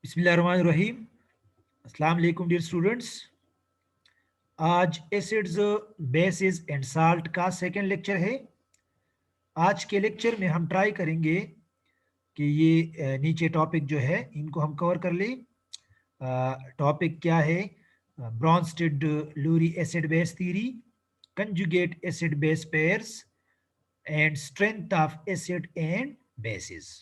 बिस्मिल्लाहिर्रहमानिर्रहीम। अस्सलाम वालेकुम डियर स्टूडेंट्स। आज एसिड्स, बेसिस एंड साल्ट का सेकंड लेक्चर है। आज के लेक्चर में हम ट्राई करेंगे कि ये नीचे टॉपिक जो है इनको हम कवर कर लें। टॉपिक क्या है? Brønsted Lurie acid base theory, conjugate acid base pairs and strength of acid and bases.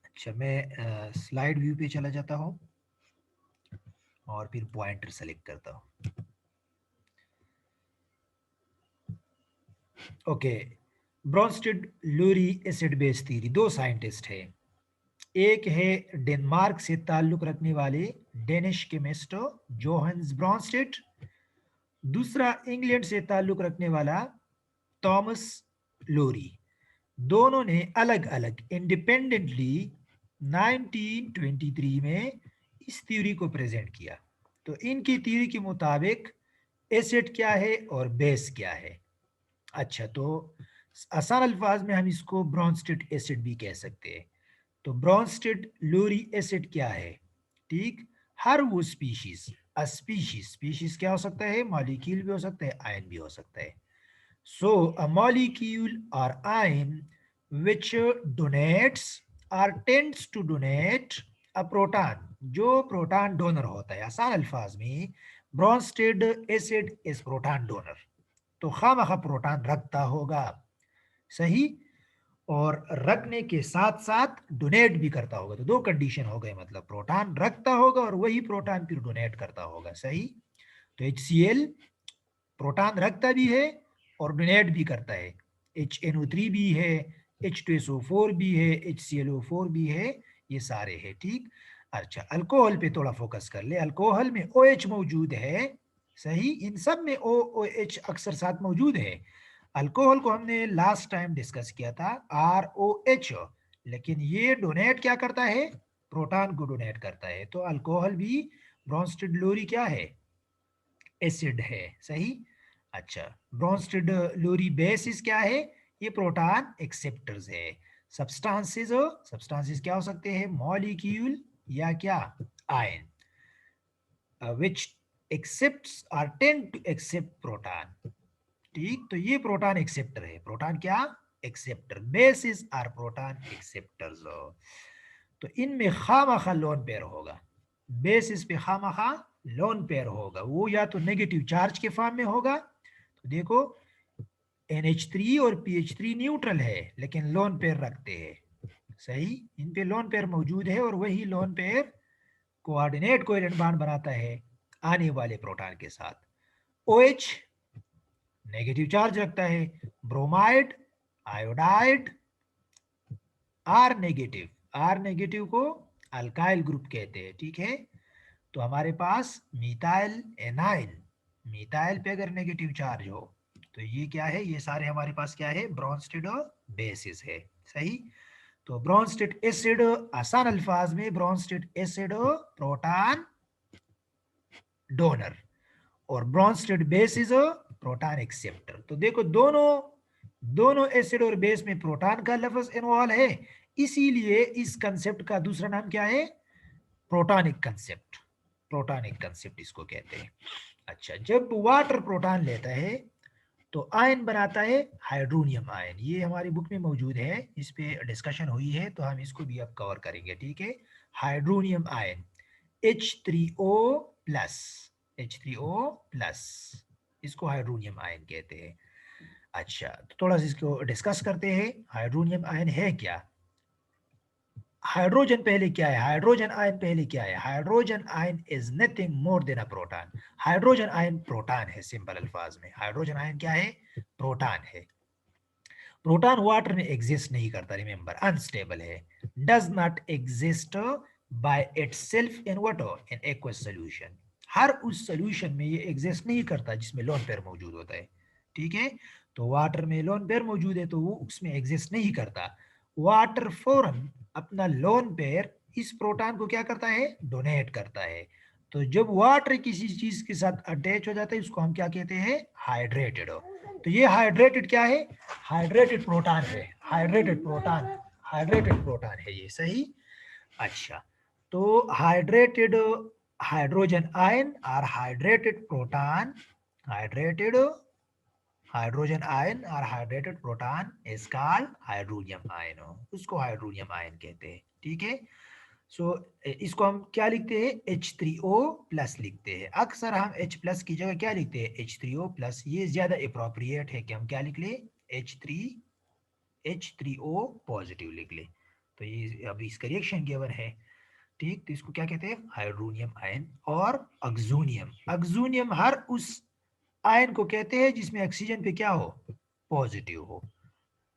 अच्छा, मैं स्लाइड व्यू पे चला जाता हूँ और फिर पॉइंटर सेलेक्ट करता हूँ। Okay, Brønsted Lurie acid base theory, दो साइंटिस्ट हैं। एक है डेनमार्क से ताल्लुक रखने वाले डेनिश केमिस्ट जोहान्स ब्रॉन्स्टेड, दूसरा इंग्लैंड से ताल्लुक रखने वाला थॉमस लोरी। दोनों ने अलग अलग इंडिपेंडेंटली 1923 में इस थ्योरी को प्रेजेंट किया। तो इनकी थ्योरी के मुताबिक एसिड क्या है और बेस क्या है। अच्छा, तो आसान अल्फाज में हम इसको ब्रॉन्स्टेड एसिड भी कह सकते हैं। तो ब्रॉन्स्टेड लूरी एसिड क्या है? ठीक, हर वो स्पीशीज, स्पीशीज क्या हो सकता है? मॉलिक्यूल भी हो सकता है, आयन भी हो सकता है। सो अ मॉलिक्यूल और आयन विच डोनेट्स और tends to donate a proton, जो प्रोटॉन डोनर होता है। आसान अल्फाज में Bronsted acid is proton donor, तो खामखा प्रोटॉन रखता होगा, सही, और रखने के साथ साथ डोनेट भी करता होगा। तो दो कंडीशन हो गए, मतलब प्रोटॉन रखता होगा और वही प्रोटॉन फिर डोनेट करता होगा, सही। तो HCl प्रोटॉन रखता भी है और डोनेट भी करता है। HNO3 भी है, H2SO4 भी है, HClO4 भी है, ये सारे है, ठीक। अच्छा, अल्कोहल पे थोड़ा फोकस कर ले। अल्कोहल में OH मौजूद है, सही, इन सब में OH अक्सर साथ मौजूद है। अल्कोहल को हमने लास्ट टाइम डिस्कस किया था ROH, लेकिन ये डोनेट क्या करता है? प्रोटॉन को डोनेट करता है। तो अल्कोहल भी ब्रॉन्स्टेड लोरी क्या है? एसिड है, सही। अच्छा, ब्रॉन्स्टेड लोरी बेसिस क्या है? ये प्रोटॉन एक्सेप्टर्स है। सब्सटेंसेस, सब्सटेंसेस क्या हो सकते हैं? मॉलिक्यूल या क्या? आयन विच एक्सेप्ट्स और टेंड टू एक्सेप्ट प्रोटॉन, ठीक। तो ये प्रोटॉन एक्सेप्टर है। प्रोटॉन क्या? Acceptor. Bases are proton acceptors. तो इनमें खामखा लोन पेयर होगा, बेसिस पे खामखा लोन पेयर होगा। वो या तो नेगेटिव चार्ज के फॉर्म में होगा, तो देखो NH3 और PH3 न्यूट्रल है लेकिन लोन पेयर रखते हैं, सही। इन पे लोन पेयर मौजूद है और वही lone pair coordinate covalent bond बनाता है आने वाले प्रोटॉन के साथ। OH नेगेटिव चार्ज रखता है, ब्रोमाइड, आयोडाइड, आर नेगेटिव को अल्काइल ग्रुप कहते हैं, ठीक है। तो हमारे पास मीथाइल एनाइल, मीथाइल पे अगर नेगेटिव चार्ज हो तो ये क्या है? ये सारे हमारे पास क्या है? ब्रॉन्स्टेड बेसिस है, सही। तो ब्रॉन्स्टेड एसिड, आसान अल्फाज में ब्रॉन्स्टेड एसिड प्रोटॉन डोनर और Brønsted base is proton acceptor. तो देखो दोनों दोनों एसिड और बेस में प्रोटॉन का लफ्ज इन्वॉल्व है, इसीलिए इस कंसेप्ट का दूसरा नाम क्या है? प्रोटॉनिक कंसेप्ट। प्रोटॉनिक कंसेप्ट इसको कहते हैं। अच्छा, जब वाटर प्रोटॉन लेता है तो आयन बनाता है हाइड्रोनियम आयन। ये हमारी बुक में मौजूद है, इस पे डिस्कशन हुई है, तो हम इसको भी अब कवर करेंगे, ठीक है। Hydronium ion H3O plus, H3O plus, इसको हाइड्रोनियम आयन कहते हैं। अच्छा, तो थोड़ा सा इसको डिस्कस करते हैं। हाइड्रोनियम आयन है क्या? हाइड्रोजन पहले क्या है? हाइड्रोजन आयन पहले क्या है? Hydrogen ion is nothing more than a proton. Hydrogen ion proton है, सिंपल अल्फाज में हाइड्रोजन आयन क्या है? प्रोटॉन है। प्रोटॉन वाटर में एग्जिस्ट नहीं करता, रिमेंबर, अनस्टेबल है। Does not exist by itself in water in aqueous solution. हर उस सॉल्यूशन में ये एग्जिस्ट नहीं करता जिसमें लोन पेयर मौजूद होता है, ठीक है। तो वाटर में लोन पेयर मौजूद है तो वो उसमें एग्जिस्ट नहीं करता। वाटर फौरन अपना लोन पेयर इस प्रोटॉन को क्या करता है? डोनेट करता है। तो जब वाटर किसी चीज के साथ अटैच हो जाता है उसको हम क्या कहते हैं? हाइड्रेटेड हो। तो ये हाइड्रेटेड क्या है? हाइड्रेटेड प्रोटॉन है, हाइड्रेटेड प्रोटॉन, हाइड्रेटेड प्रोटॉन है ये, सही। अच्छा, तो हाइड्रेटेड हाइड्रोजन आयन और hydrated proton, hydrated hydrogen ion और hydrated proton is called hydronium ion, उसको हाइड्रोनियम आयन कहते हैं, ठीक है। सो इसको हम क्या लिखते हैं, H3O प्लस लिखते हैं। अक्सर हम H प्लस की जगह क्या लिखते हैं, H3O प्लस। ये ज्यादा अप्रोप्रिएट है कि हम क्या लिख ले, H3O पॉजिटिव लिख ले। तो ये अभी इसका रिएक्शन गिवन है, ठीक। तो इसको क्या कहते हैं, हाइड्रोनियम आयन। और अक्सोनियम, अक्सोनियम हर उस आयन को कहते हैं जिसमें ऑक्सीजन पे क्या हो, पॉजिटिव हो,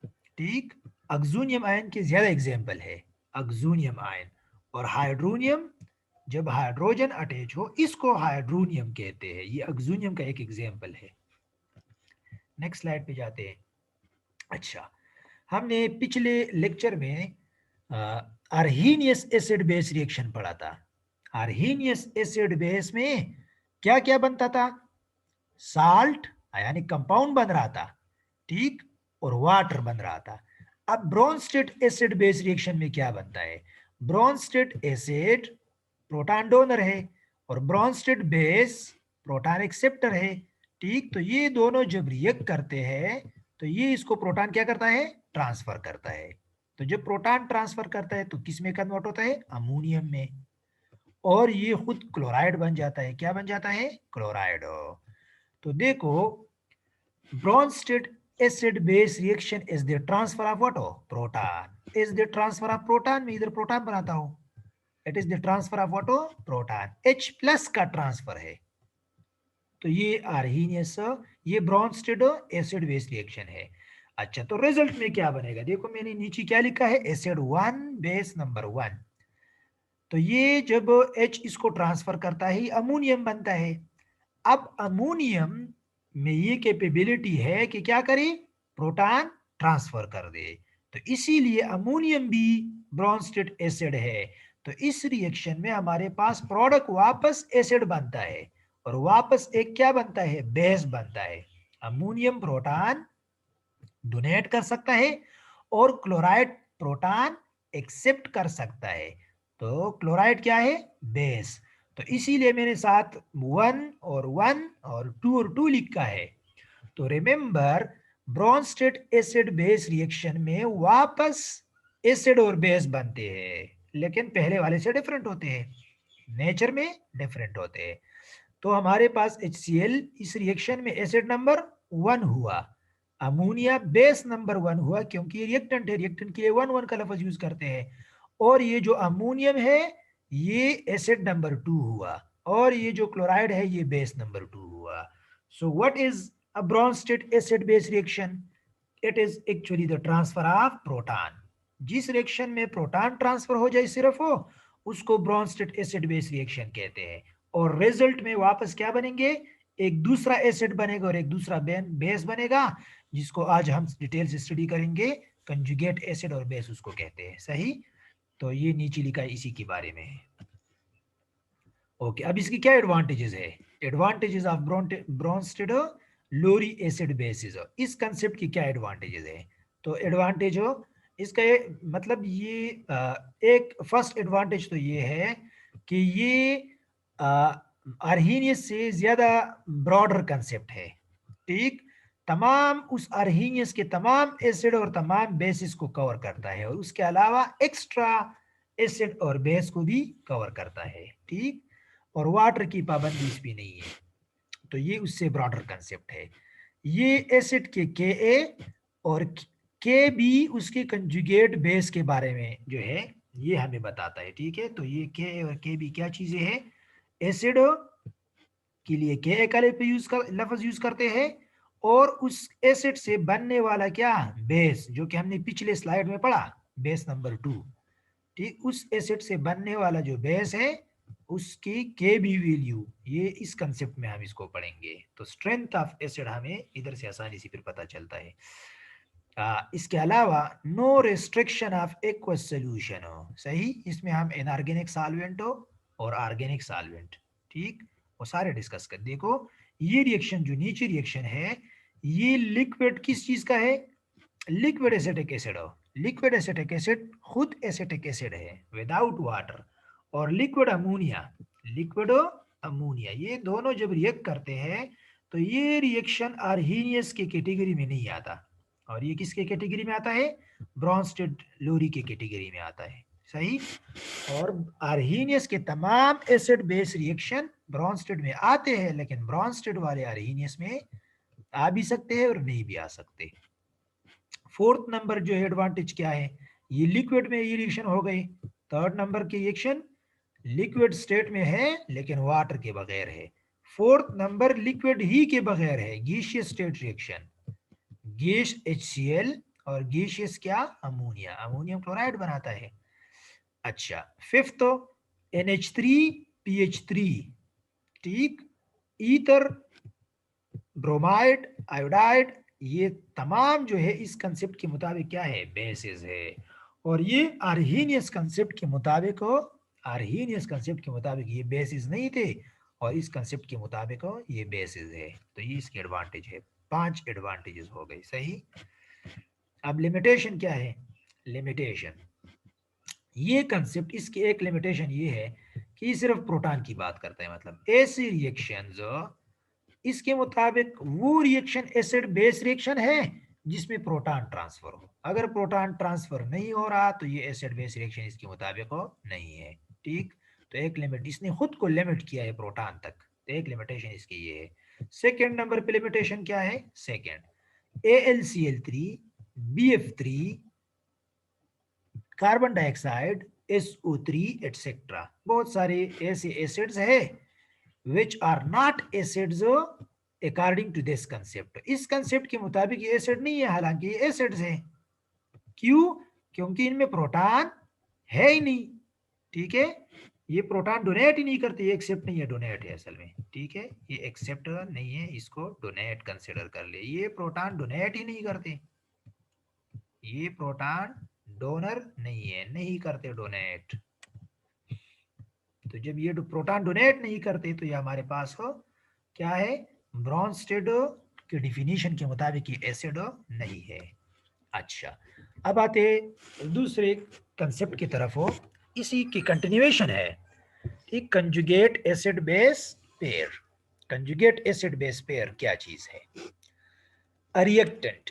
ठीक। अक्सोनियम आयन के ज्यादा एग्जाम्पल है, अक्सोनियम आयन। और हाइड्रोनियम, जब हाइड्रोजन अटैच हो, इसको हाइड्रोनियम कहते हैं। ये अक्सोनियम का एक एग्जाम्पल है। नेक्स्ट स्लाइड पे जाते हैं। अच्छा, हमने पिछले लेक्चर में अर्हीनियस एसिड बेस रिएक्शन पढ़ा था। अर्हीनियस एसिड बेस में क्या क्या बनता था, साल्ट यानी कंपाउंड बन रहा था, ठीक, और वाटर बन रहा था। अब ब्रोंस्टेड एसिड बेस रिएक्शन में क्या बनता है, ब्रोंस्टेड एसिड प्रोटॉन डोनर है और ब्रोंस्टेड बेस प्रोटॉन एक्सेप्टर है, ठीक। तो ये दोनों जब रिएक्ट करते हैं तो ये इसको प्रोटॉन क्या करता है, ट्रांसफर करता है। तो जब प्रोटॉन ट्रांसफर करता है तो किस में कन्वर्ट होता है, अमोनियम में, और ये खुद क्लोराइड बन जाता है। क्या बन जाता है, क्लोराइड। तो देखो, Bronsted acid base reaction is the transfer of what हो, proton, is the transfer of proton. में इधर प्रोटॉन बनाता हूं, it is the transfer of what हो, प्रोटॉन। H प्लस का ट्रांसफर है। तो ये अर्हीनियस, ये ब्रॉन्स्टेड एसिड बेस रिएक्शन है। अच्छा, तो रिजल्ट में क्या बनेगा, देखो मैंने नीचे क्या लिखा है, एसिड 1 बेस नंबर 1। तो ये जब H इसको ट्रांसफर करता है अमोनियम बनता है। अब अमोनियम में ये कैपेबिलिटी है कि क्या करे, प्रोटॉन ट्रांसफर कर दे। तो इसीलिए अमोनियम भी ब्रॉन्स्टेड एसिड है। तो इस रिएक्शन में हमारे पास प्रोडक्ट वापस एसिड बनता है और वापस एक क्या बनता है, बेस बनता है। अमोनियम प्रोटॉन डोनेट कर सकता है और क्लोराइड प्रोटॉन एक्सेप्ट कर सकता है। तो क्लोराइड क्या है, बेस। तो इसीलिए मैंने साथ 1 और 2 लिखा है। तो remember, Brønsted acid base reaction में वापस एसिड और बेस बनते हैं, लेकिन पहले वाले से डिफरेंट होते हैं, नेचर में डिफरेंट होते हैं। तो हमारे पास HCl इस रिएक्शन में एसिड नंबर 1 हुआ, अमोनिया बेस नंबर 1 हुआ, क्योंकि ये रिएक्टेंट है, रिएक्टेंट के लिए 1 का लफ्ज यूज करते हैं। और ये जो अमोनियम है ये एसिड नंबर 2 हुआ, और ये जो क्लोराइड है ये बेस नंबर 2 हुआ। So what is a Brønsted acid base reaction, it is actually the transfer of proton. जिस रिएक्शन में प्रोटॉन ट्रांसफर हो जाए सिर्फ हो, उसको ब्रॉन्स्टेड एसिड बेस रिएक्शन कहते हैं। और रिजल्ट में वापस क्या बनेंगे, एक दूसरा एसिड बनेगा और एक दूसरा बेस बनेगा, जिसको आज हम डिटेल से स्टडी करेंगे। कंजुगेट एसिड और बेस उसको कहते हैं, सही। तो ये नीचे लिखा है इसी के बारे में। ओके, अब इसकी क्या एडवांटेजेस है, advantages of Bronsted Lowry acid bases, इस कंसेप्ट की क्या एडवांटेजेस है। तो एडवांटेज हो इसका मतलब ये एक फर्स्ट एडवांटेज तो ये है कि ये अर्हीनियस से ज्यादा ब्रॉडर कंसेप्ट है, ठीक। तमाम उस अर्हीनियस के तमाम एसिड और तमाम बेसिस को कवर करता है, और उसके अलावा एक्स्ट्रा एसिड और बेस को भी कवर करता है, ठीक। और वाटर की पाबंदी इस भी नहीं है। तो ये उससे ब्रॉडर कंसेप्ट है। ये एसिड के Ka और Kb उसके कंजुगेट बेस के बारे में जो है ये हमें बताता है, ठीक है। तो ये Ka और Kb क्या चीजें हैं, एसिड के लिए Ka का लफ्ज यूज करते हैं, और उस एसिड से बनने वाला क्या, बेस, जो कि हमने पिछले स्लाइड में पढ़ा, बेस नंबर 2, ठीक। उस एसिड से बनने वाला जो बेस है उसकी Kb वैल्यू, ये इस कंसेप्ट में हम इसको पढ़ेंगे। तो स्ट्रेंथ ऑफ एसिड हमें इधर से आसानी से फिर पता चलता है। इसके अलावा no restriction of aqueous solution हो, सही। इसमें हम इनऑर्गेनिक सॉल्वेंट हो और ऑर्गेनिक सॉल्वेंट, ठीक, वो सारे डिस्कस कर। देखो ये रिएक्शन जो नीचे रिएक्शन है, ये लिक्विड किस चीज का है, लिक्विड एसिटिक एसिड हो। लिक्विड एसिटिक एसिड खुद एसिटिक एसिड है विदाउट वाटर, और लिक्विड अमोनिया ये दोनों जब रिएक्ट करते हैं तो ये रिएक्शन अर्हीनियस के कैटेगरी में नहीं आता, और ये किसके कैटेगरी में आता है? ब्रॉन्स्टेड लोरी के कैटेगरी में आता है। सही। और अर्हीनियस के तमाम एसिड बेस रिएक्शन ब्रॉन्स्टेड में आते हैं, लेकिन ब्रॉन्स्टेड वाले अर्हीनियस में आ भी सकते हैं और नहीं भी आ सकते। फोर्थ नंबर जो है एडवांटेज क्या है? ये लिक्विड में ये रिएक्शन हो गई। थर्ड नंबर की रिएक्शन लिक्विड स्टेट में है लेकिन वाटर के बगैर है। फोर्थ नंबर लिक्विड ही के बगैर है, gaseous state reaction, gas HCl और गैसियस क्या? अमोनिया, अमोनियम क्लोराइड बनाता है। अच्छा, फिफ्थ तो NH3PH3, ठीक, ईथर, ब्रोमाइड, आयोडाइड, ये तमाम जो है इस कंसेप्ट के मुताबिक क्या है? बेसिस है। और ये अर्हीनियस कंसेप्ट के मुताबिक ये बेसिस नहीं थे, और इस कंसेप्ट के मुताबिक ये बेसिस है। तो ये इसके एडवांटेज है। 5 एडवांटेजेस हो गए। सही। अब लिमिटेशन क्या है? लिमिटेशन, ये कंसेप्ट, इसकी एक लिमिटेशन ये है कि सिर्फ प्रोटॉन की बात करता है, मतलब ऐसी रिएक्शंस, इसके मुताबिक वो रिएक्शन एसिड बेस रिएक्शन है जिसमें प्रोटॉन ट्रांसफर हो। अगर प्रोटॉन ट्रांसफर नहीं हो रहा तो ये एसिड बेस रिएक्शन इसके मुताबिक हो नहीं है। ठीक। तो एक लिमिट, इसने खुद को लिमिट किया है प्रोटॉन तक, तो एक लिमिटेशन इसकी ये है। सेकेंड नंबर पे लिमिटेशन क्या है? Second, AlCl3, BF3, carbon dioxide, SO3 etcetera, बहुत सारे ऐसे एसिड्स है which are not acids according to this concept। इस कंसेप्ट के मुताबिक ये एसिड नहीं है, हालांकि ये एसिड्स हैं। क्यों? क्योंकि इनमें प्रोटॉन है ही नहीं। ठीक है, ये प्रोटॉन डोनेट ही नहीं करते, ये एक्सेप्ट नहीं है, डोनेट है असल में। ठीक है, ये एक्सेप्ट नहीं है, इसको डोनेट कंसिडर कर ले। ये प्रोटॉन डोनेट ही नहीं करते, ये प्रोटॉन डोनर नहीं है, नहीं करते डोनेट। तो जब ये प्रोटॉन डोनेट नहीं करते तो ये हमारे पास हो क्या है? ब्रॉन्स्टेड के डिफिनीशन के मुताबिक ये एसिड नहीं है। अच्छा, अब आते दूसरे कंसेप्ट की तरफ हो, इसी की कंटिन्यूएशन है। ठीक, conjugate acid base pair. Conjugate acid base pair क्या चीज है? रिएक्टेंट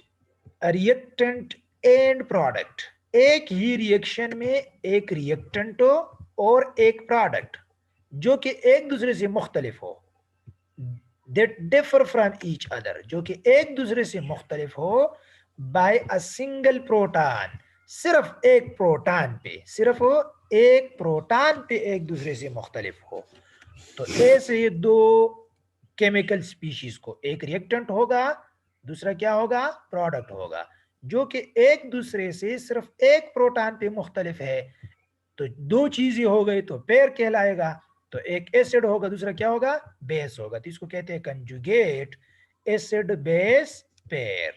एंड प्रोडक्ट, एक ही रिएक्शन में एक रिएक्टेंट हो और एक प्रोडक्ट जो कि एक दूसरे से मुख्तलिफ हो, that differ from each other, जो कि एक दूसरे से मुख्तलिफ हो by a single proton, सिर्फ एक प्रोटॉन पे एक दूसरे से मुख्तलिफ हो। तो ऐसे ये दो केमिकल स्पीशीज को, एक रिएक्टेंट होगा, दूसरा क्या होगा? प्रोडक्ट होगा, जो कि एक दूसरे से सिर्फ एक प्रोटॉन पे मुख्तलिफ है। तो दो चीजें हो गई तो पेयर कहलाएगा। तो एक एसिड होगा, दूसरा क्या होगा? बेस होगा। तो इसको कहते हैं conjugate acid base pair.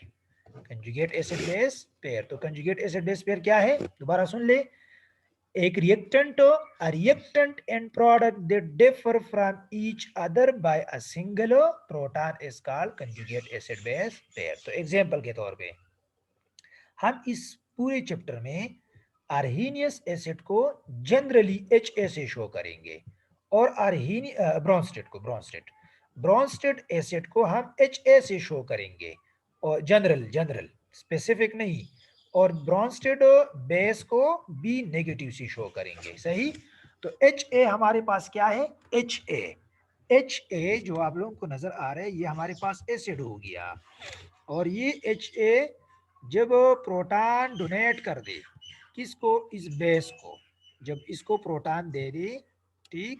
Conjugate acid base pair. तो कंजुगेट एसिड बेस पेयर क्या है? दोबारा सुन ले, एक रिएक्टेंट हो, a reactant and product that differ from each other by a single proton is called conjugate acid base pair। तो example के तौर पे हम इस पूरे चैप्टर में अर्हीनियस एसिड को जनरली HA से शो करेंगे, और ब्रॉन्स्टेड एसिड को हम HA से शो करेंगे, और जनरल स्पेसिफिक नहीं, और ब्रॉन्स्टेड बेस को भी नेगेटिव से शो करेंगे। सही। तो HA हमारे पास क्या है? HA जो आप लोगों को नजर आ रहा है ये हमारे पास एसिड हो गया, और ये HA जब प्रोटॉन डोनेट कर दे किसको? इस बेस को, जब इसको प्रोटॉन दे दे, ठीक,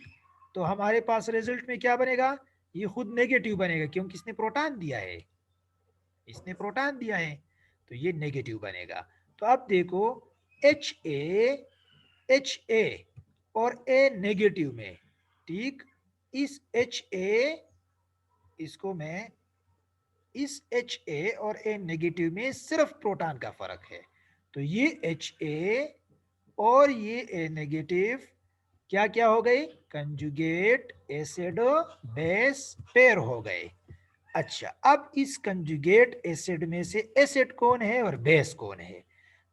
तो हमारे पास रिजल्ट में क्या बनेगा? ये खुद नेगेटिव बनेगा, क्योंकि इसने प्रोटॉन दिया है, तो ये नेगेटिव बनेगा। तो अब देखो HA और A नेगेटिव में, ठीक, इस HA, इसको मैं इस HA और A नेगेटिव में सिर्फ प्रोटॉन का फर्क है। तो ये HA और ये A नेगेटिव क्या क्या हो गए? कंजुगेट एसिड बेस पेयर हो गए। अच्छा, अब इस कंजुगेट एसिड में से एसिड कौन है और बेस कौन है?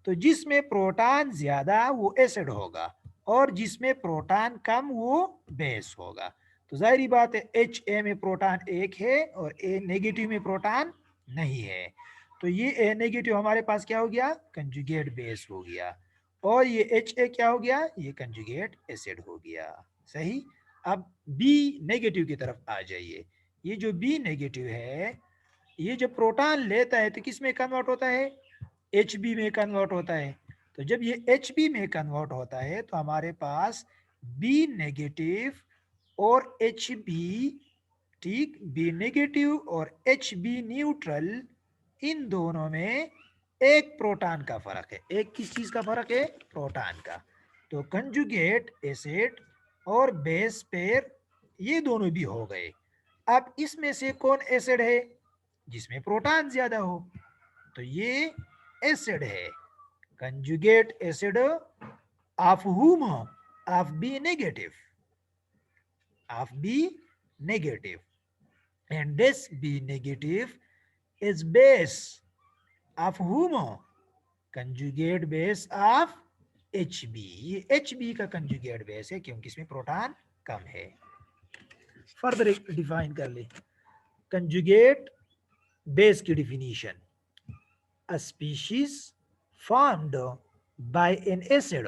तो जिसमें प्रोटॉन ज्यादा वो एसिड होगा, और जिसमें प्रोटॉन कम वो बेस होगा। तो जाहिर बात है एच ए में प्रोटॉन एक है और ए नेगेटिव में प्रोटॉन नहीं है, तो ये ए नेगेटिव हमारे पास क्या हो गया, कंजुगेट बेस हो गया, और ये एच ए क्या हो गया, ये कंजुगेट एसिड हो गया। सही। अब बी नेगेटिव की तरफ आ जाइए। ये जो बी नेगेटिव है, ये जब प्रोटॉन लेता है तो किस में कन्वर्ट होता है, एच बी में कन्वर्ट होता है। तो जब ये एच बी में कन्वर्ट होता है तो हमारे पास बी नेगेटिव और एच बी, ठीक, बी नेगेटिव और एच बी न्यूट्रल, इन दोनों में एक प्रोटॉन का फर्क है। एक किस चीज का फर्क है, प्रोटॉन का। तो कंजुगेट एसिड और बेस पेयर ये दोनों भी हो गए। अब इसमें से कौन एसिड है, जिसमें प्रोटॉन ज्यादा हो, तो ये एसिड है, conjugate acid of whom, of B negative, of B negative, and this B negative is base of whom, conjugate base of HB। ये HB का कंजुगेट बेस है क्योंकि इसमें प्रोटॉन कम है। फर्दर डिफाइन कर ले कंजुगेट बेस की definition, a species formed by an acid,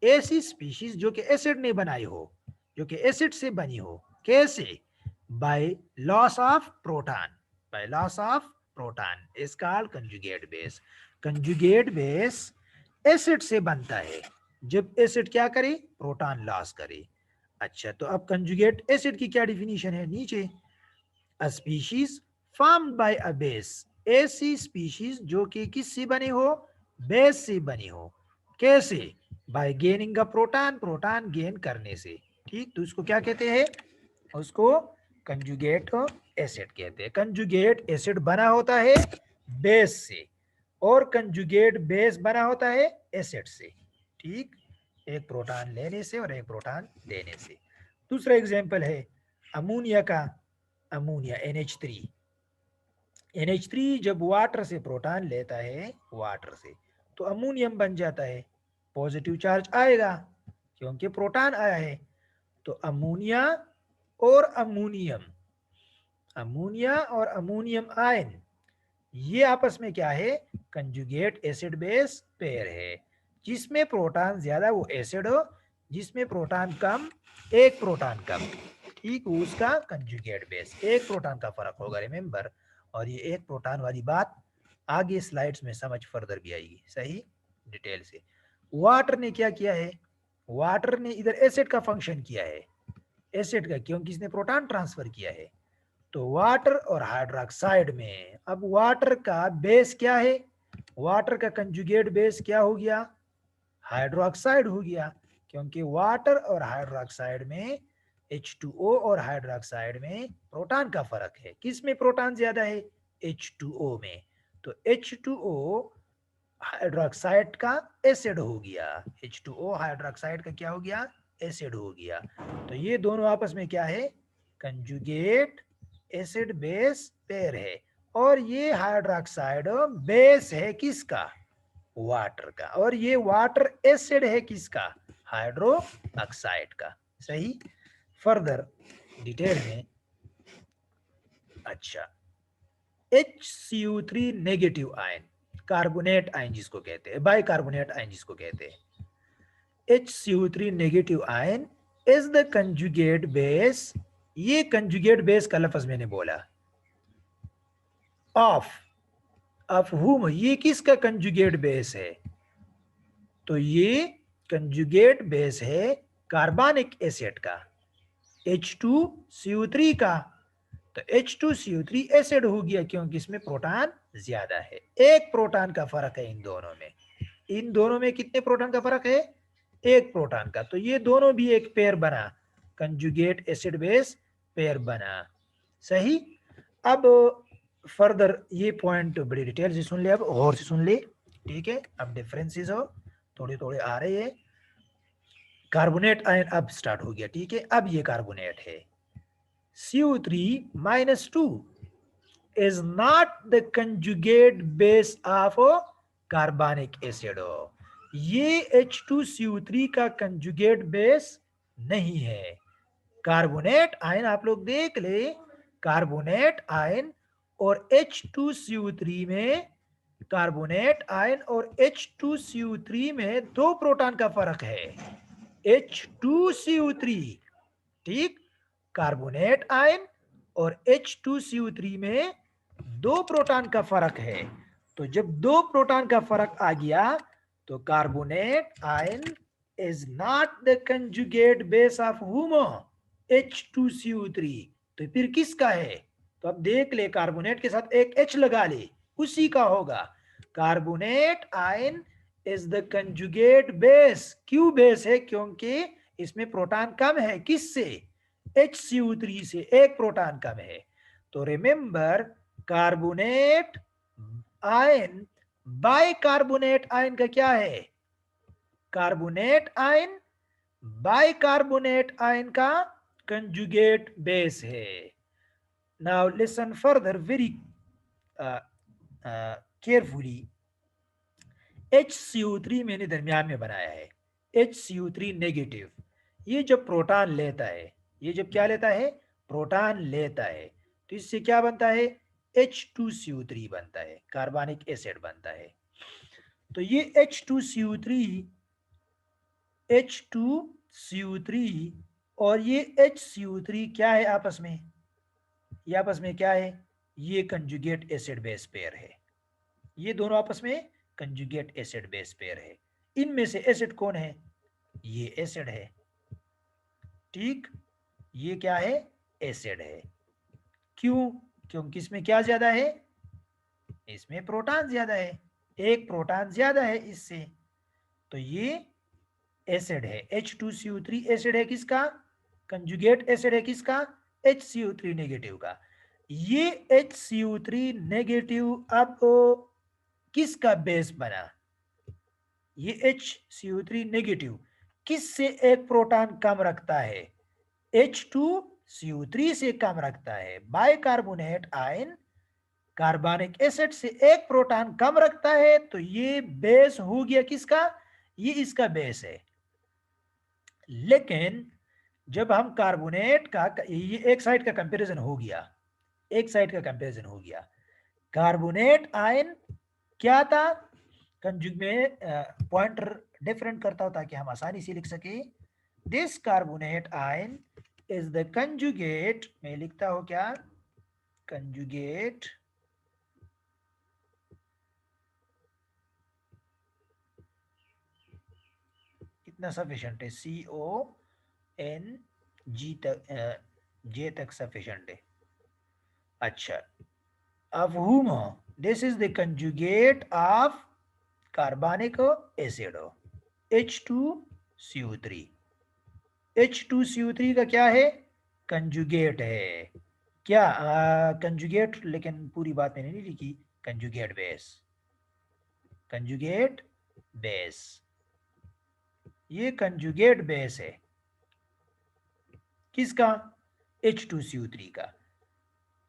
ऐसी स्पीशीज जो कि एसिड ने बनाई हो, जो कि एसिड से बनी हो। कैसे, by loss of proton, by loss of proton is called conjugate base. Conjugate base acid से बनता है जब एसिड क्या करे, प्रोटॉन लॉस करे। अच्छा, तो अब कंजुगेट एसिड की क्या डिफिनीशन है, नीचे, a species formed by a base, ऐसी स्पीशीज जो कि किससे बनी हो, बेस से बनी हो। कैसे, bye gaining a proton, proton gain करने से। ठीक, तो इसको क्या कहते हैं, उसको कंजुगेट एसिड कहते हैं। कंजुगेट एसिड बना होता है बेस से और कंजुगेट बेस बना होता है एसिड से। ठीक, एक प्रोटॉन लेने से और एक प्रोटॉन देने से। दूसरा एग्जांपल है अमोनिया का, अमोनिया NH3। NH3 जब वाटर से प्रोटॉन लेता है, वाटर से, तो अमोनियम बन जाता है, पॉजिटिव चार्ज आएगा क्योंकि प्रोटॉन आया है। तो अमोनिया और अमोनियम, अमोनिया और अमोनियम आयन, ये आपस में क्या है, कंजुगेट एसिड बेस पेयर है। जिसमें प्रोटॉन ज्यादा वो एसिड हो, जिसमें प्रोटॉन कम, एक प्रोटॉन कम, ठीक, उसका कंजुगेट बेस। एक प्रोटॉन का फर्क होगा, रिमेंबर। और ये एक प्रोटॉन वाली बात आगे स्लाइड्स में समझ फर्दर भी आएगी, सही, डिटेल से। वाटर ने क्या किया है, वाटर ने इधर एसिड का फंक्शन किया है, एसिड का, क्योंकि इसने प्रोटॉन ट्रांसफर किया है। तो वाटर और हाइड्रोक्साइड में, अब वाटर का बेस क्या है, वाटर का कंजुगेट बेस क्या हो गया, हाइड्रोक्साइड हो गया, क्योंकि वाटर और हाइड्रोक्साइड में, H2O और हाइड्रोक्साइड में प्रोटॉन का फर्क है। किस में प्रोटॉन ज्यादा है, H2O में। तो H2O हाइड्रोक्साइड का एसिड हो गया, H2O हाइड्रोक्साइड का क्या हो गया, एसिड हो गया। तो ये दोनों आपस में क्या है, कंजुगेट एसिड बेस पेयर है। और ये हाइड्रोक्साइड बेस है किसका, वाटर का, और ये वाटर एसिड है किसका, हाइड्रोक्साइड का। सही। फर्दर डिटेल में, अच्छा, HCO3 negative ion, carbonate ion जिसको कहते हैं, बाइकार्बोनेट आयन जिसको कहते हैं, HCO3 negative ion is the conjugate base, ये कंजुगेट बेस का लफ्ज मैंने बोला, ऑफ हुम, ये किसका कंजुगेट बेस है, तो ये कंजुगेट बेस है कार्बनिक एसिड का, H2CO3 का। तो H2CO3 एसिड हो गया क्योंकि इसमें प्रोटॉन ज्यादा है, एक प्रोटॉन का फर्क है इन दोनों में। इन दोनों में कितने प्रोटॉन का फर्क है, एक प्रोटॉन का। तो ये दोनों भी एक पेयर बना, कंजुगेट एसिड बेस पेयर बना। सही। अब फर्दर ये पॉइंट बड़ी डिटेल से सुन ले, अब और से सुन ले, ठीक है। अब डिफरेंसेस हो थोड़े थोड़े आ रहे हैं। कार्बोनेट आयन अब स्टार्ट हो गया, ठीक है। अब ये कार्बोनेट है, CO3-2 is not the conjugate base of carbonic acid। ये H2CO3 का कंजुगेट बेस नहीं है। कार्बोनेट आयन आप लोग देख ले, कार्बोनेट आयन और H2CO3 में, कार्बोनेट आयन और H2CO3 में 2 प्रोटॉन का फर्क है। H2CO3, ठीक, कार्बोनेट आयन और H2CO3 में 2 प्रोटॉन का फर्क है। तो जब 2 प्रोटॉन का फर्क आ गया तो carbonate ion is not the conjugate base of हुमो H2CO3। तो फिर किसका है? तो अब देख ले, कार्बोनेट के साथ एक H लगा ले, उसी का होगा। Carbonate ion is the conjugate base. क्यों बेस है? क्योंकि इसमें प्रोटॉन कम है। किससे? HCO3 से एक प्रोटॉन कम है। तो remember, carbonate ion bicarbonate ion का क्या है? कार्बोनेट आयन बाइकार्बोनेट आयन का कंजुगेट बेस है। Now listen further very carefully. HCO3 मैंने दरमियान में बनाया है, HCO3 नेगेटिव। ये जब प्रोटॉन लेता है, ये जब क्या लेता है? प्रोटॉन लेता है, तो इससे क्या बनता है? H2CO3 बनता है, कार्बनिक एसिड बनता है। तो ये H2CO3 और ये HCO3 क्या है आपस में? ये आपस में क्या है? ये कंजुगेट एसिड बेस पेयर है। ये दोनों आपस में कंजुगेट एसिड बेस पेयर है। इनमें से एसिड कौन है? ये एसिड है, ठीक, ये क्या है? एसिड है। क्यों? क्योंकि इसमें क्या ज्यादा है? इसमें प्रोटॉन ज्यादा है, एक प्रोटॉन ज्यादा है इससे। तो ये एसिड है। H2CO3 एसिड है किसका? कंजुगेट एसिड है किसका? HCO3 नेगेटिव का। ये HCO3 नेगेटिव अब किसका बेस बना? ये HCO3 नेगेटिव किससे एक प्रोटॉन कम रखता है? H2CO3 से कम रखता है। बाइकार्बोनेट आयन कार्बनिक एसिड से एक प्रोटॉन कम रखता है, तो ये बेस हो गया किसका? ये इसका बेस है। लेकिन जब हम कार्बोनेट का, ये एक साइड का कंपैरिजन हो गया, एक साइड का कंपैरिजन हो गया। कार्बोनेट आयन क्या था? कंजुग में पॉइंटर डिफरेंट करता हो ताकि हम आसानी से लिख सके। This carbonate ion is the conjugate, मैं लिखता हूं क्या? कंजुगेट कितना सफिशिएंट है? CONG तक, J तक सफिशिएंट है। अच्छा, of whom this is the conjugate of carbonic acid H2CO3। H2CO3 का क्या है? कंजुगेट है। क्या कंजुगेट, लेकिन पूरी बात मैंने नहीं लिखी। कंजुगेट बेस, कंजुगेट बेस, ये कंजुगेट बेस है किसका? H2CO3 का।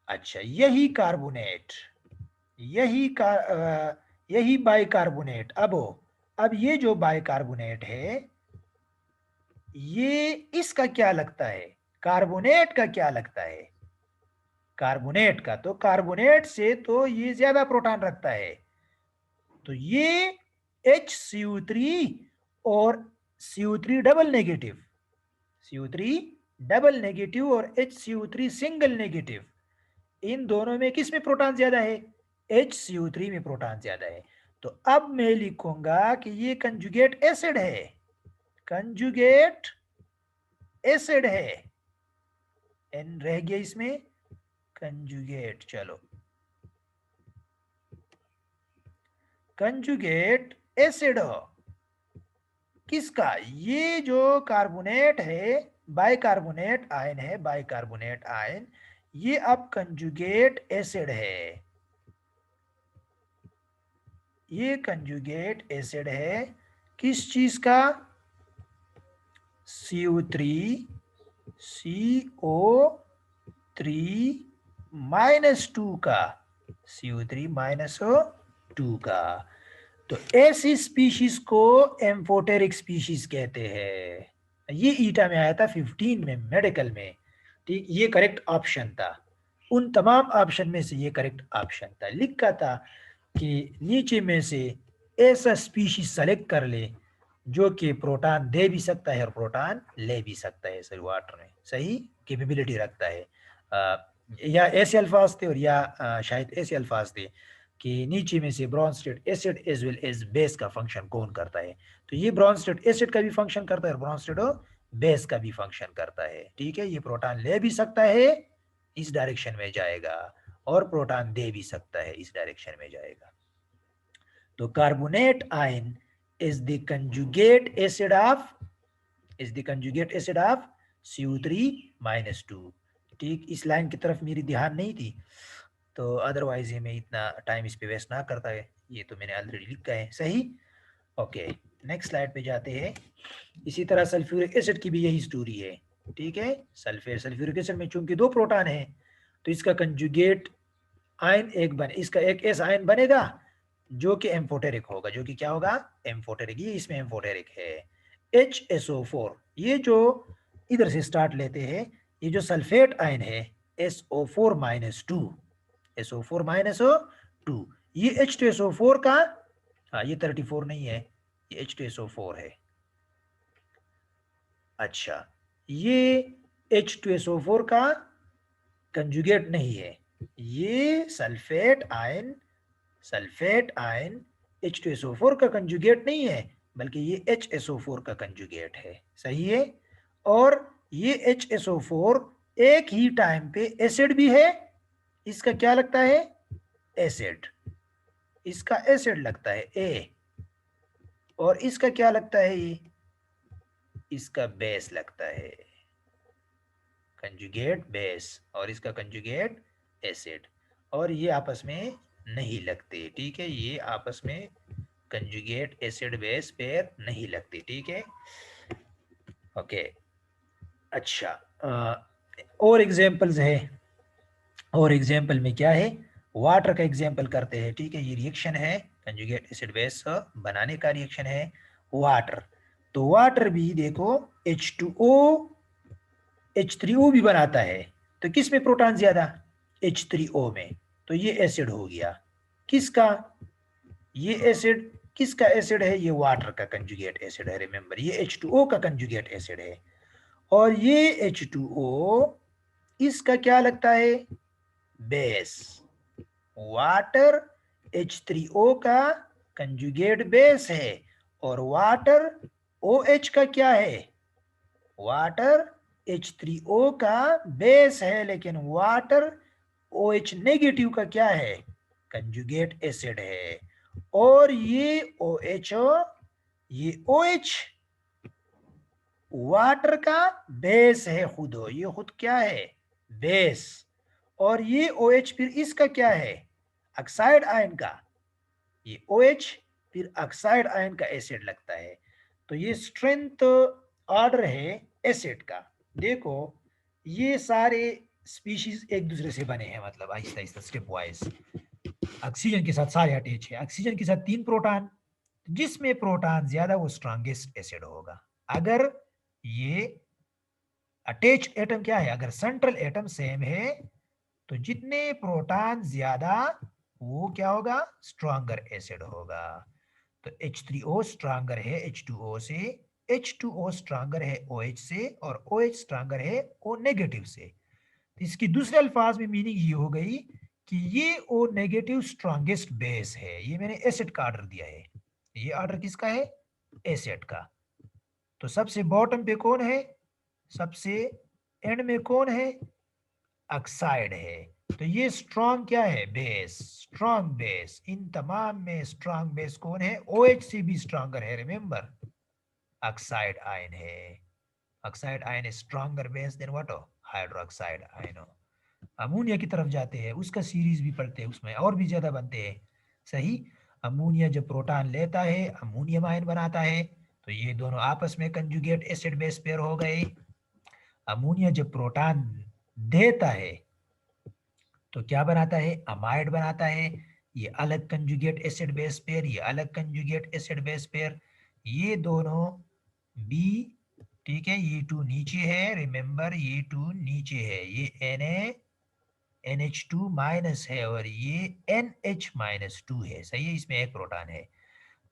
अच्छा, यही कार्बोनेट, यही बाइकार्बोनेट। अब ये जो बाइकार्बोनेट है, ये इसका क्या लगता है? कार्बोनेट का क्या लगता है? कार्बोनेट का, तो कार्बोनेट से तो ये ज्यादा प्रोटॉन रखता है। तो ये HCO3 और CO3 double negative, CO3 double negative और HCO3 सिंगल नेगेटिव, इन दोनों में किस में प्रोटॉन ज्यादा है? HCO3 में प्रोटॉन ज्यादा है। तो अब मैं लिखूंगा कि ये कंजुगेट एसिड है, कंजुगेट एसिड है। एन रह गया इसमें, कंजुगेट। चलो, कंजुगेट एसिड किसका? ये जो कार्बोनेट है, बाइकार्बोनेट आयन है, बाइकार्बोनेट आयन, ये अब कंजुगेट एसिड है। ये कंजुगेट एसिड है किस चीज का? CO3, CO3 -2 का, CO3 -2 का। तो ऐसी स्पीशीज को एम्फोटेरिक स्पीशीज कहते हैं। ये ईटा में आया था 15 में मेडिकल में, ठीक। ये करेक्ट ऑप्शन था, उन तमाम ऑप्शन में से ये करेक्ट ऑप्शन था। लिखा था कि नीचे में से ऐसा स्पीशीज सेलेक्ट कर ले जो कि प्रोटॉन दे भी सकता है और प्रोटॉन ले भी सकता है सर वाटर में, सही कैपेबिलिटी रखता है। या ऐसे अल्फाज थे और या शायद ऐसे अल्फाज थे कि नीचे में से Bronsted acid as well as base का फंक्शन कौन करता है। तो ये ब्रोंस्टेड एसिड का भी फंक्शन करता है और ब्रोंस्टेड बेस का भी फंक्शन करता है, ठीक है। ये प्रोटॉन ले भी सकता है, इस डायरेक्शन में जाएगा, और प्रोटॉन दे भी सकता है, इस डायरेक्शन में जाएगा। तो carbonate ion is the conjugate acid of CO3-2। ठीक, इस लाइन की तरफ मेरी ध्यान नहीं थी, तो अदरवाइज ये मैं इतना टाइम इस पे वेस्ट ना करता है, ये तो मैंने ऑलरेडी लिखा है, सही। ओके, नेक्स्ट स्लाइड पे जाते हैं। इसी तरह सल्फ्यूरिक एसिड की भी यही स्टोरी है, ठीक है। सल्फ्यूरिक एसिड में चूंकि 2 प्रोटॉन है, तो इसका कंजुगेट आयन इसका एक एस आयन बनेगा जो कि एम्फोटेरिक होगा, जो कि क्या होगा, एम्फोटेरिक। ये इसमें एम्फोटेरिक है HSO4। ये जो इधर से स्टार्ट लेते हैं, ये जो सल्फेट आयन है SO4-2, SO4-2, ये H2SO4 का, हाँ ये 34 नहीं है, ये H2SO4 है। अच्छा, ये H2SO4 का कंजुगेट नहीं है, ये सल्फेट आयन H2SO4 का कंजुगेट नहीं है, बल्कि ये HSO4 का कंजुगेट है, सही है। और ये HSO4 एक ही टाइम पे एसिड भी है, इसका क्या लगता है, एसिड, इसका एसिड लगता है ए, और इसका क्या लगता है, ये इसका बेस लगता है, कंजुगेट बेस, और इसका कंजुगेट एसिड, और ये आपस में नहीं लगते, ठीक है। ये आपस में कंजुगेट एसिड बेस पेयर नहीं लगती, ठीक है। ओके, अच्छा, और एग्जांपल्स है, और एग्जांपल में क्या है, वाटर का एग्जांपल करते हैं, ठीक है। ये रिएक्शन है, कंजुगेट एसिड बेस बनाने का रिएक्शन है वाटर। तो वाटर भी देखो H2O H3O भी बनाता है, तो किस में प्रोटॉन ज्यादा, H3O में, तो ये एसिड हो गया, किसका, ये एसिड किसका एसिड है, ये वाटर का कंजुगेट एसिड है, रिमेंबर ये H2O का कंजुगेट एसिड है। और ये H2O इसका क्या लगता है, बेस, वाटर H3O का कंजुगेट बेस है, और वाटर OH का क्या है, वाटर H3O का बेस है, लेकिन वाटर OH नेगेटिव का क्या है, कंजुगेट एसिड है। और ये OH वाटर का बेस है, खुद हो, ये खुद क्या है, बेस। और ये OH फिर इसका क्या है, ऑक्साइड आयन का, ये OH फिर ऑक्साइड आयन का एसिड लगता है। तो ये स्ट्रेंथ ऑर्डर है एसिड का। देखो ये सारे स्पीशीज एक दूसरे से बने हैं, मतलब Aahista Aahista step wise. Oxygen के साथ सारे अटैच है, ऑक्सीजन के साथ 3 प्रोटॉन, जिसमें प्रोटॉन ज्यादा वो स्ट्रॉन्गेस्ट एसिड होगा। अगर ये अटैच एटम क्या है, अगर सेंट्रल एटम सेम है, तो जितने प्रोटॉन ज्यादा वो क्या होगा, स्ट्रॉन्गर एसिड होगा। तो H3O स्ट्रॉन्गर है H2O से, H2O स्ट्रॉन्गर है OH से, और OH स्ट्रॉन्गर है O नेगेटिव से। इसकी दूसरे अल्फाज में मीनिंग ये हो गई कि ये O नेगेटिव स्ट्रॉन्गेस्ट बेस है। ये मैंने एसिड का ऑर्डर दिया है, ये ऑर्डर किसका है, एसिड का। तो सबसे बॉटम पे कौन है, सबसे एंड में कौन है, ऑक्साइड है। तो ये स्ट्रॉन्ग क्या है, बेस, स्ट्रॉन्ग बेस। इन तमाम में स्ट्रॉन्ग बेस कौन है, OH से भी स्ट्रॉन्गर है, रिमेंबर ऑक्साइड आयन है। Oxide ion is stronger base than what, hydroxide ion. Ammonia की तरफ जाते हैं, उसका सीरीज भी पढ़ते हैं, उसमें और भी ज्यादा बनते हैं, सही। अमोनिया जब प्रोटॉन लेता है अमोनियम आयन बनाता है, तो ये दोनों आपस में कंजुगेट एसिड बेस पेयर हो गए। अमोनिया जब प्रोटॉन देता है तो क्या बनाता है, अमाइड बनाता है। ये अलग कंजुगेट एसिड बेस पेयर, ये अलग कंजुगेट एसिड बेस पेयर, ये दोनों बी, ठीक है, ये टू नीचे है, रिमेंबर ये टू नीचे है, ये NH2 माइनस है और ये NH माइनस 2 है, सही है, इसमें एक प्रोटॉन है।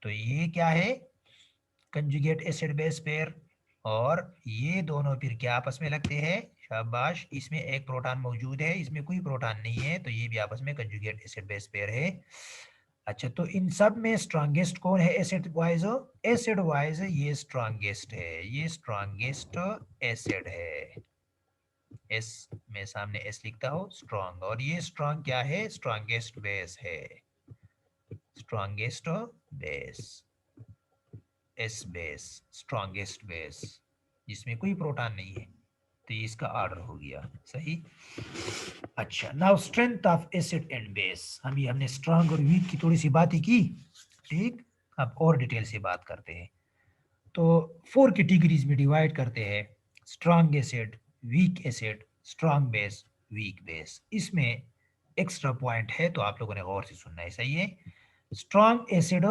तो ये क्या है, कंजुगेट एसिड बेस पेयर, और ये दोनों फिर क्या आपस में लगते हैं, शाबाश, इसमें एक प्रोटॉन मौजूद है, इसमें कोई प्रोटॉन नहीं है, तो ये भी आपस में कंजुगेट एसिड बेस पेयर है। अच्छा, तो इन सब में स्ट्रॉन्गेस्ट कौन है एसिड वाइज? एसिड वाइज ये स्ट्रॉन्गेस्ट है, ये स्ट्रॉन्गेस्ट एसिड है, एस में सामने एस लिखता हो, स्ट्रॉन्ग, और ये स्ट्रॉन्ग क्या है, स्ट्रॉन्गेस्ट बेस है, strongest base, S base, strongest base, जिसमें कोई प्रोटॉन नहीं है, तो ये इसका ऑर्डर हो गया, सही। अच्छा, now strength of acid and base, हमने स्ट्रॉन्ग और वीक की थोड़ी सी बात ही की, ठीक, अब और डिटेल से बात करते हैं। तो 4 कैटेगरीज में डिवाइड करते हैं, strong acid, weak acid, strong base, weak base. इसमें एक्स्ट्रा पॉइंट है तो आप लोगों ने गौर से सुनना है, सही है। स्ट्रॉन्ग एसिड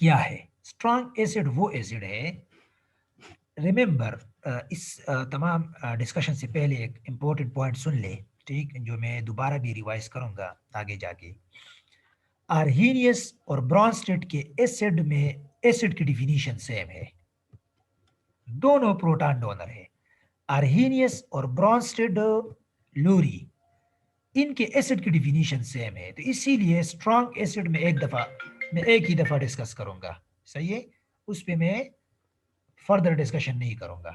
क्या है? स्ट्रॉन्ग एसिड वो एसिड है, रिमेंबर, इस तमाम डिस्कशन से पहले एक इम्पोर्टेंट पॉइंट सुन ले, ठीक, जो मैं दोबारा भी रिवाइज करूंगा आगे जाके। आर्हीनियस और ब्रॉन्स्टेड के एसिड में एसिड की डिफिनीशन सेम है, दोनों प्रोटॉन डोनर है। आर्हीनियस और ब्रॉन्स्टेड लोरी, इनके एसिड की डिफिनीशन सेम है, तो इसीलिए स्ट्रॉन्ग एसिड में एक ही दफा डिस्कस करूंगा, सही है, उस पे मैं फर्दर डिस्कशन नहीं करूंगा।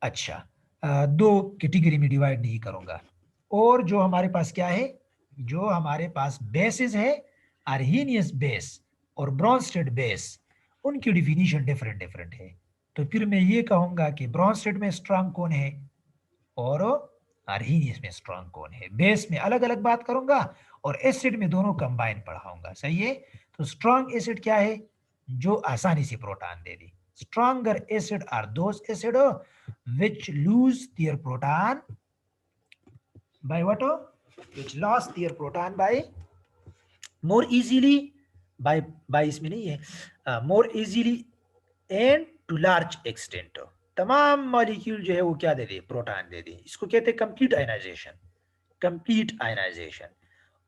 अच्छा, दो कैटेगरी में डिवाइड नहीं करूंगा। और जो हमारे पास क्या है, जो हमारे पास बेसिस है, आर्हीनियस बेस और ब्रॉन्स्टेड बेस, उनकी डिफिनीशन डिफरेंट डिफरेंट है। तो फिर मैं ये कहूंगा कि ब्रॉन्स्टेड में स्ट्रॉन्ग कौन है और आर्हीनियस में स्ट्रॉन्ग कौन है, बेस में अलग अलग बात करूंगा और एसिड में दोनों कंबाइन पढ़ाऊंगा, सही है। तो स्ट्रॉन्ग एसिड क्या है, जो आसानी से proton they they. Stronger acid are those acid which lose their proton by what? Which lost their proton by more easily, by इसमें नहीं है, more easily and to large extent। तमाम मॉलिक्यूल जो है वो क्या दे दे, प्रोटॉन दे दे, इसको कहते हैं कंप्लीट आयनाइजेशन, कंप्लीट आयनाइजेशन।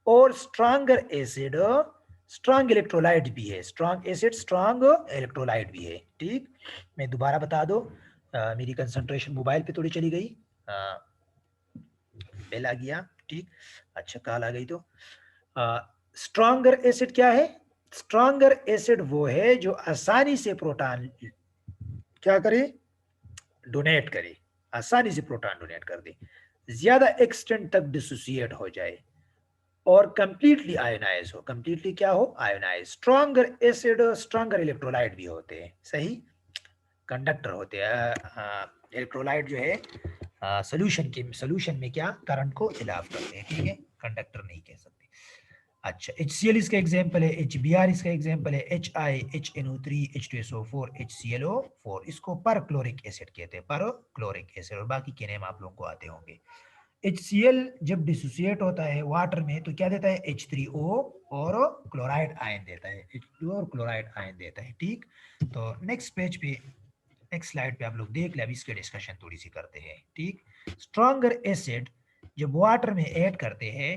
और स्ट्रॉन्गर एसिड स्ट्रॉन्ग इलेक्ट्रोलाइट भी है, स्ट्रॉन्ग एसिड स्ट्रॉन्ग इलेक्ट्रोलाइट भी है, ठीक। मैं दोबारा बता दो, मेरी कंसंट्रेशन मोबाइल पे थोड़ी चली गई, बेल आ गया, ठीक, अच्छा कॉल आ गई। तो स्ट्रॉन्गर एसिड क्या है, स्ट्रॉन्गर एसिड वो है जो आसानी से प्रोटॉन क्या करे, डोनेट करे, आसानी से प्रोटॉन डोनेट कर दे, ज्यादा एक्सटेंट तक डिसोसिएट हो जाए और कंप्लीटली आयोनाइज हो, कंप्लीटली क्या हो, ionize. Stronger acid stronger electrolyte भी होते हैं, सही, कंडक्टर होते हैं। इलेक्ट्रोलाइट जो है सोल्यूशन में क्या करंट को इलाव करते हैं, ठीक है, कंडक्टर नहीं कह सकते। अच्छा, HCl इसका एग्जांपल है, HBr इसका एग्जांपल है, HI HNO3 H2SO4 HClO4, इसको पर क्लोरिक एसिड कहते हैं, पर क्लोरिक एसिड, और बाकी के नेम आप लोगों को आते होंगे। HCl जब डिसोसिएट होता है वाटर में तो क्या देता है, H3O और क्लोराइड आयन देता है, H2O और क्लोराइड आयन देता है, ठीक। तो नेक्स्ट पेज पे, नेक्स्ट स्लाइड पे आप लोग देख ले, अब इसके डिस्कशन थोड़ी सी करते हैं, ठीक। स्ट्रॉन्गर एसिड जब वाटर में ऐड करते हैं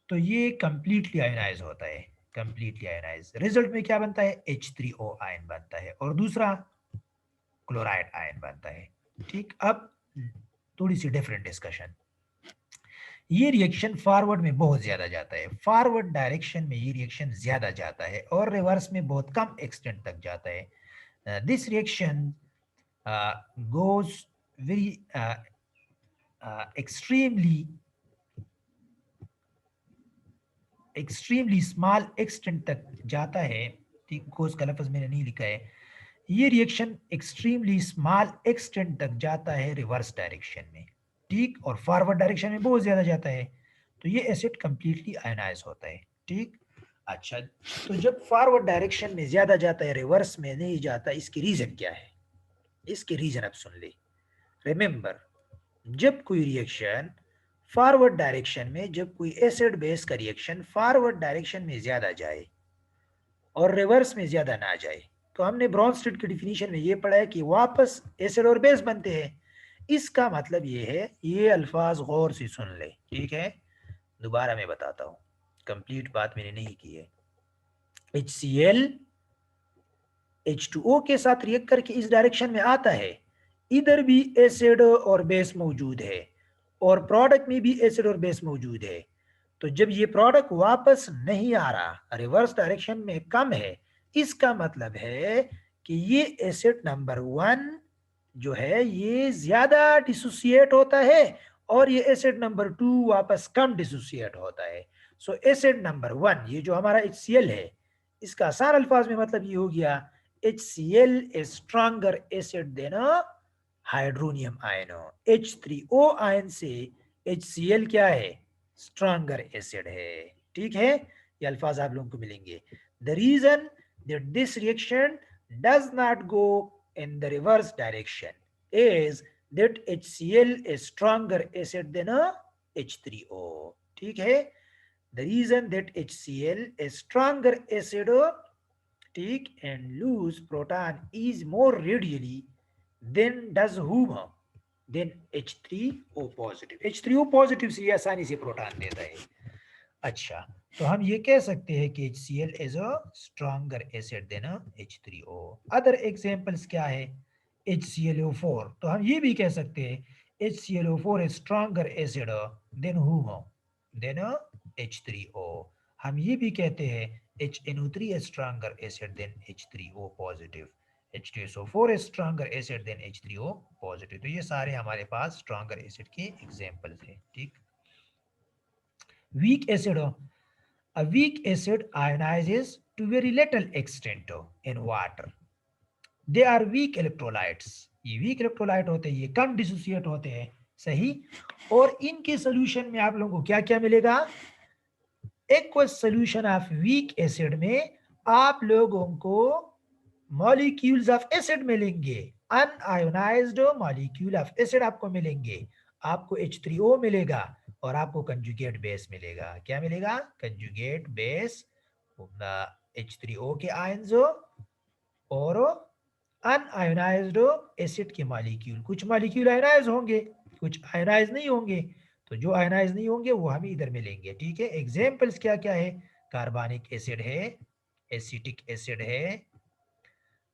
तो ये कंप्लीटली आयनाइज होता है, कंप्लीटली आयनाइज, रिजल्ट में क्या बनता है, H3O आयन बनता है और दूसरा क्लोराइड आयन बनता है, ठीक। अब थोड़ी सी डिफरेंट डिस्कशन, ये रिएक्शन फॉरवर्ड में बहुत ज्यादा जाता है, फॉरवर्ड डायरेक्शन में ये रिएक्शन ज्यादा जाता है और रिवर्स में बहुत कम एक्सटेंट तक जाता है। This reaction goes very extremely small extent तक जाता है, ठीक, गोज का लफ्ज मैंने नहीं लिखा है। ये रिएक्शन एक्सट्रीमली स्मॉल एक्सटेंट तक जाता है रिवर्स डायरेक्शन में, ठीक, और फॉरवर्ड डायरेक्शन में बहुत ज्यादा जाता है, तो ये एसिड कंप्लीटली आयनाइज होता है, ठीक। अच्छा, तो जब फॉरवर्ड डायरेक्शन में ज्यादा जाता है रिवर्स में नहीं जाता, इसकी रीजन क्या है, इसके रीजन अब सुन ले। रिमेंबर, जब कोई रिएक्शन फॉरवर्ड डायरेक्शन में जब कोई एसिड बेस का रिएक्शन फॉरवर्ड डायरेक्शन में ज्यादा जाए और रिवर्स में ज्यादा ना जाए, तो हमने ब्रॉन्स्टेड की डिफिनीशन में ये पढ़ा है कि वापस एसिड और बेस बनते हैं। इसका मतलब ये है, ये अल्फाज गौर से सुन ले, ठीक है। दोबारा मैं बताता हूँ, कंप्लीट बात मैंने नहीं की है। HCl H2O के साथ रिएक्ट करके इस डायरेक्शन में आता है, इधर भी एसिड और बेस मौजूद है और प्रोडक्ट में भी एसिड और बेस मौजूद है। तो जब ये प्रोडक्ट वापस नहीं आ रहा, रिवर्स डायरेक्शन में कम है, इसका मतलब है कि ये एसिड नंबर 1 जो है ये ज्यादा डिसोसिएट होता है और ये एसिड नंबर 2 वापस कम डिसोसिएट होता है। सो एसिड नंबर 1 ये जो हमारा HCl है, इसका आसान अल्फाज में मतलब ये हो गया, HCl is stronger acid than a hydronium ion. H3O ion से HCl क्या है, स्ट्रॉन्गर एसिड है, ठीक है। ये अल्फाज आप लोगों को मिलेंगे। The reason that this reaction does not go in the reverse direction is that HCl is stronger acid than a H3O, ठीक है। the reason that HCl is stronger acid, ठीक, and lose proton is more readily than does whom, then H3O positive। H3O positive से ये आसानी से proton देता है। अच्छा, तो हम ये कह सकते हैं कि HCl is a stronger acid than a H3O। Other examples क्या है, HClO4, तो हम ये भी कह सकते हैं HClO4 is stronger acid than whom, than a H3O। हम ये भी कहते हैं HNO3 is stronger acid than H3O positive। H2SO4 is stronger acid than H3O positive। तो ये सारे हमारे पास stronger acid के एग्जांपल्स हैं, ठीक। weak acid, a weak acid ionizes to very little extent in water। they are weak electrolytes। ये weak electrolyte होते हैं, ये कम डिसोसिएट होते हैं, सही। और इनके सोल्यूशन में आप लोगों को क्या क्या मिलेगा, aqueous solution of weak acid में आप लोगों को मॉलिक्यूल्स ऑफ एसिड मिलेंगे, अनआयोनाइज्ड मॉलिक्यूल ऑफ एसिड आपको मिलेंगे। आपको H3O मिलेगा और आपको कंजुगेट बेस मिलेगा। क्या मिलेगा, कंजुगेट बेस, H3O के आयंस और अनआयोनाइज्ड एसिड के मॉलिक्यूल। कुछ मॉलिक्यूल आयोनाइज होंगे, कुछ आयोनाइज नहीं होंगे, तो जो आयोनाइज नहीं होंगे वो हमें इधर मिलेंगे, ठीक है। एग्जांपल्स क्या क्या है, कार्बनिक एसिड है, एसिटिक एसिड है,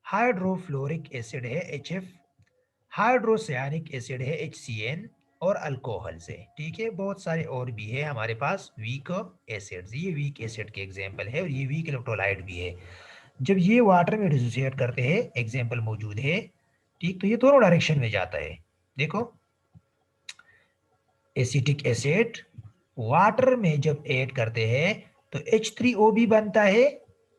हाइड्रोफ्लोरिक एसिड है HF, हाइड्रोसायनिक एसिड है HCN और अल्कोहल से, ठीक है। बहुत सारे और भी है हमारे पास वीक एसिड्स। ये वीक एसिड के एग्जांपल है और ये वीक इलेक्ट्रोलाइट भी है। जब ये वाटर में डिसोसिएट करते हैं, एग्जांपल मौजूद है, ठीक, तो ये दोनों डायरेक्शन में जाता है। देखो, एसिटिक एसिड वाटर में जब ऐड करते हैं तो H3O भी बनता है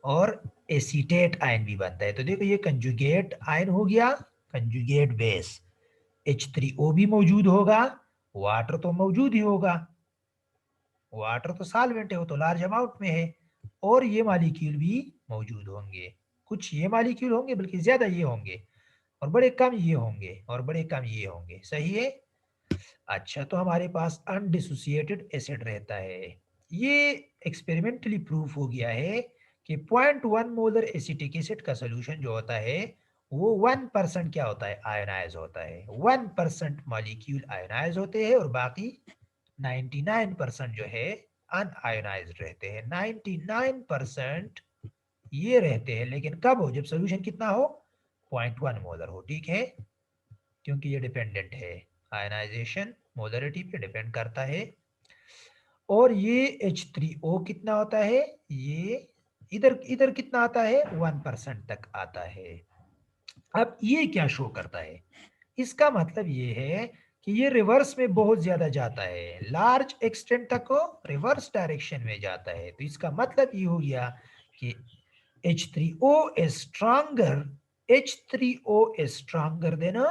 और एसीटेट आयन भी बनता है। तो देखो ये कंजुगेट आयन हो गया, कंजुगेट बेस। H3O भी मौजूद होगा, वाटर तो मौजूद ही होगा, वाटर तो सॉल्वेंट है, वो तो लार्ज अमाउंट में है, और ये मॉलिक्यूल भी मौजूद होंगे। कुछ ये मॉलिक्यूल होंगे, बल्कि ज्यादा ये होंगे, और बड़े कम ये होंगे, और बड़े कम ये होंगे, सही है। अच्छा, तो हमारे पास अनडिसोसिएटेड एसिड रहता है। ये एक्सपेरिमेंटली प्रूफ हो गया है कि 0.1 मोलर एसिटिक एसिड का सोल्यूशन जो होता है वो 1% क्या होता है, आयोनाइज होता है। 1% मॉलिक्यूल आयोनाइज होते हैं और बाकी 99% जो है अनआयोनाइज्ड रहते हैं। 99% ये रहते हैं, लेकिन कब हो, जब सोल्यूशन कितना हो, 0.1 मोलर हो, ठीक है। क्योंकि ये डिपेंडेंट है, आयनाइजेशन मोलरिटी पे डिपेंड करता है। और ये H3O कितना होता है, ये इधर इधर कितना आता है, 1% तक आता है। अब ये क्या शो करता है, इसका मतलब ये है कि ये रिवर्स में बहुत ज्यादा जाता है, लार्ज एक्सटेंट तक रिवर्स डायरेक्शन में जाता है। तो इसका मतलब ये हो गया कि H3O is stronger, H3O is stronger than a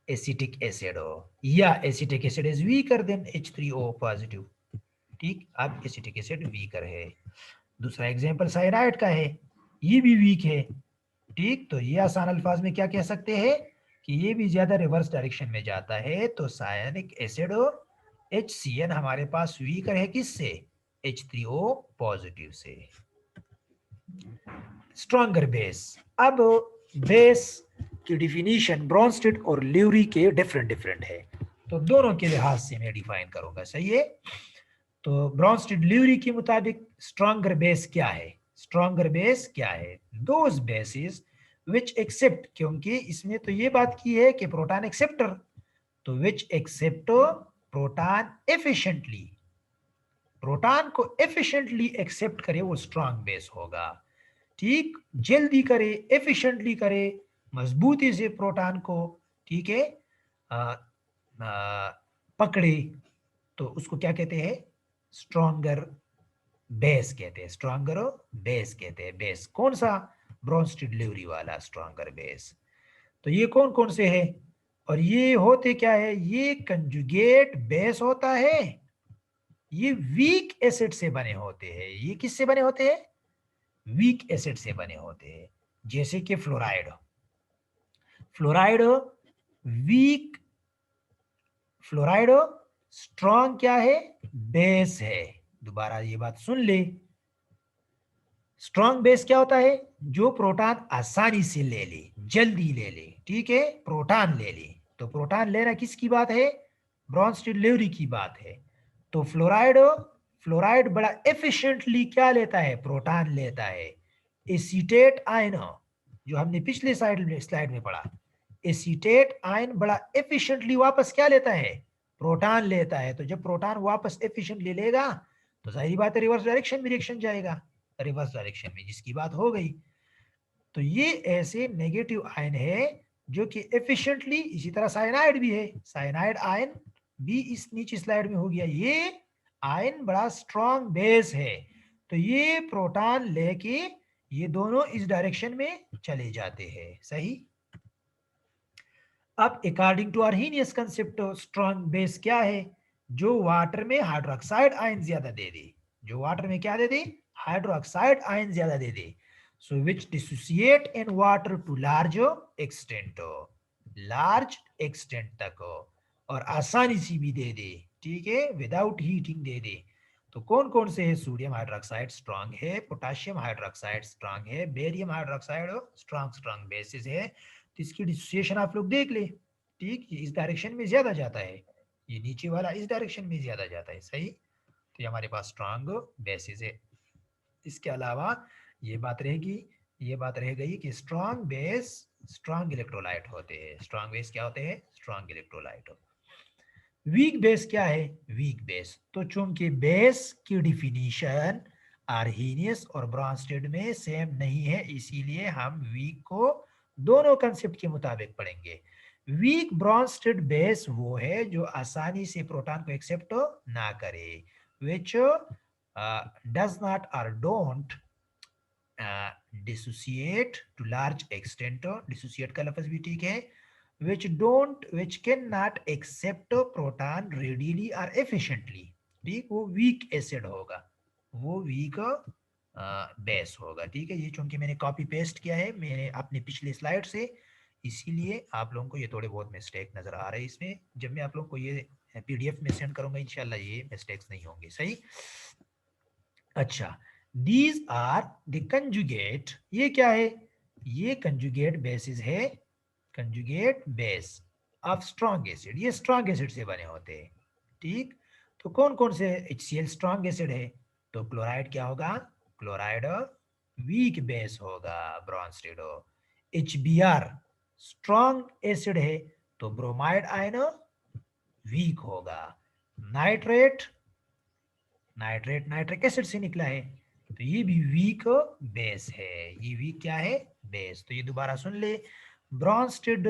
acetic acid हो, या acetic acid is weaker then H3O positive, ठीक। अब एसिटिक एसिड वीकर है। दूसरा एग्जांपल साइनाइड का है, ये भी वीक है, ठीक। तो ये आसान अल्फाज में क्या कह सकते हैं कि ये भी ज्यादा रिवर्स डायरेक्शन में जाता है। तो सायनिक एसिड HCN हमारे पास वीकर है किससे? H3O पॉजिटिव से। Stronger base. अब बेस की डिफिनीशन ब्रॉन्स्टेड और ल्यूरी के डिफरेंट डिफरेंट है, तो दोनों के लिहाज से मैं डिफाइन करूंगा, सही है। तो ब्रॉन्स्टेड ल्यूरी के मुताबिक स्ट्रॉन्गर बेस क्या है? स्ट्रॉन्गर बेस क्या है? दोज बेसिस विच एक्सेप्ट, क्योंकि इसमें तो ये बात की है कि प्रोटॉन एक्सेप्टर, तो which accept proton efficiently, proton को एफिशिएंटली एक्सेप्ट करे वो स्ट्रॉन्ग बेस होगा। ठीक, जल्दी करे, एफिशिएंटली करे, मजबूती से प्रोटॉन को, ठीक है, पकड़े, तो उसको क्या कहते हैं? स्ट्रॉन्गर बेस कहते हैं। स्ट्रॉन्गर बेस कहते हैं। बेस कौन सा? ब्रॉन्स्टेड ल्यूरी वाला स्ट्रॉन्गर बेस। तो ये कौन कौन से है और ये होते क्या है? ये कंजुगेट बेस होता है, ये वीक एसिड से बने होते हैं। ये किससे बने होते हैं? वीक एसिड से बने होते हैं, जैसे कि fluoride. Fluoride weak, fluoride strong क्या है? बेस है। दोबारा ये बात सुन ले, स्ट्रॉन्ग बेस क्या होता है? जो प्रोटॉन आसानी से ले ले, जल्दी ले ले, ठीक है, प्रोटॉन ले ले। तो प्रोटॉन लेना किसकी बात है? ब्रॉन्स्टेड ल्यूरी की बात है। तो फ्लोराइड, फ्लोराइड बड़ा एफिशिएंटली क्या लेता है? प्रोटॉन लेता है। एसीटेट आयन, जो हमने पिछले स्लाइड में पढ़ा, एसीटेट आयन बड़ा एफिशिएंटली वापस क्या लेता है? प्रोटॉन लेता है। तो जब प्रोटॉन वापस एफिशिएंटली लेगा तो जाहिर बात है रिवर्स डायरेक्शन में रिएक्शन जाएगा, रिवर्स डायरेक्शन में, जिसकी बात हो गई। तो ये ऐसे नेगेटिव आयन है जो कि एफिशिएंटली, इसी तरह साइनाइड भी है, साइनाइड आयन भी इस नीचे स्लाइड में हो गया। ये आयन बड़ा स्ट्रॉन्ग बेस है, तो ये प्रोटॉन लेके ये दोनों इस डायरेक्शन में चले जाते हैं, सही। अब according to Arrhenius concept strong base क्या है? जो वाटर में हाइड्रोक्साइड आयन ज्यादा दे दे, जो वाटर में क्या दे दे? हाइड्रोक्साइड आयन ज्यादा दे दे। So which dissociate in water to large extent, large extent तक, और आसानी से भी दे दे, ठीक है, विदाउट हीटिंग दे दे। तो कौन कौन से है? सोडियम हाइड्रोक्साइड स्ट्रांग है, पोटेशियम हाइड्रोक्साइड स्ट्रांग है, barium hydroxide strong strong basis है। तो इसकी डिसोसिएशन आप लोग देख ले, ठीक, ये इस डायरेक्शन में ज्यादा जाता है, ये नीचे वाला इस डायरेक्शन में ज्यादा जाता है, सही। तो ये हमारे पास स्ट्रांग बेसिस है। इसके अलावा ये बात रहेगी, ये बात रह गई कि स्ट्रांग बेस स्ट्रांग इलेक्ट्रोलाइट होते हैं। स्ट्रांग बेस क्या होते हैं? Strong electrolyte. वीक बेस क्या है? वीक बेस, तो चूंकि बेस की डिफिनीशन आर्हीनियस और ब्रॉन्स्टेड में सेम नहीं है, इसीलिए हम वीक को दोनों कंसेप्ट के मुताबिक पढ़ेंगे। वीक ब्रॉन्स्टेड बेस वो है जो आसानी से प्रोटॉन को एक्सेप्ट ना करे, which does not or don't dissociate to large extent, dissociate का लफ्ज भी ठीक है, which cannot accept proton readily or efficiently, ठीक, वो वीक एसिड होगा, वो वीक बेस होगा, ठीक है। ये चूंकि मैंने कॉपी पेस्ट किया है मैंने अपने पिछले स्लाइड से, इसीलिए आप लोगों को ये थोड़े बहुत मिस्टेक नजर आ रहे हैं इसमें। जब मैं आप लोगों को ये पीडीएफ में सेंड करूंगा इंशाल्लाह ये मिस्टेक्स नहीं होंगे, सही। अच्छा, दीज आर द कंजुगेट, ये क्या है? ये कंजुगेट बेसिस है, conjugate base of strong acid, ये स्ट्रॉन्ग एसिड से बने होते हैं, ठीक। तो कौन कौन से? HCl स्ट्रॉन्ग एसिड है, तो क्लोराइड क्या होगा? क्लोराइड वीक बेस होगा, ब्रॉन्स्टेड। HBr स्ट्रॉन्ग एसिड है, तो ब्रोमाइड आयन वीक होगा। नाइट्रेट, नाइट्रेट नाइट्रिक एसिड से निकला है, तो ये भी वीक बेस है, ये वीक क्या है? बेस। तो ये दोबारा सुन ले, ब्रॉन्स्टेड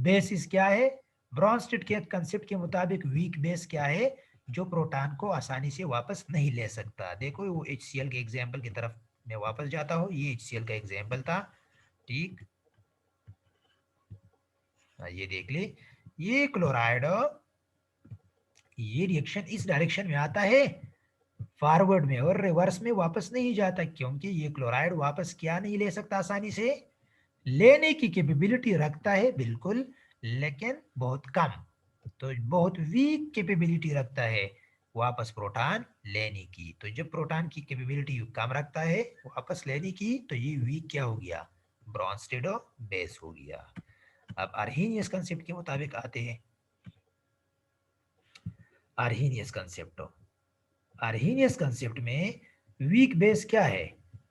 बेसिस क्या है? ब्रॉन्स्टेड के कंसेप्ट के मुताबिक वीक बेस क्या है? जो प्रोटॉन को आसानी से वापस नहीं ले सकता। देखो वो HCl के एग्जाम्पल की तरफ मैं वापस जाता हूँ, ये HCl का एग्जाम्पल था, ठीक। ये देख ले, ये क्लोराइड, ये रिएक्शन इस डायरेक्शन में आता है फॉरवर्ड में, और रिवर्स में वापस नहीं जाता, क्योंकि ये क्लोराइड वापस क्या नहीं ले सकता आसानी से? लेने की कैपेबिलिटी रखता है बिल्कुल, लेकिन बहुत कम, तो बहुत वीक कैपेबिलिटी रखता है वापस प्रोटॉन लेने की। तो जब प्रोटॉन की कैपेबिलिटी कम रखता है वापस लेने की, तो ये वीक क्या हो गया, ब्रॉन्स्टेड बेस हो गया। अब अर्हीनियस कंसेप्ट के मुताबिक आते हैं। अर्हीनियस कंसेप्ट, अर्हीनियस कंसेप्ट में वीक बेस क्या है,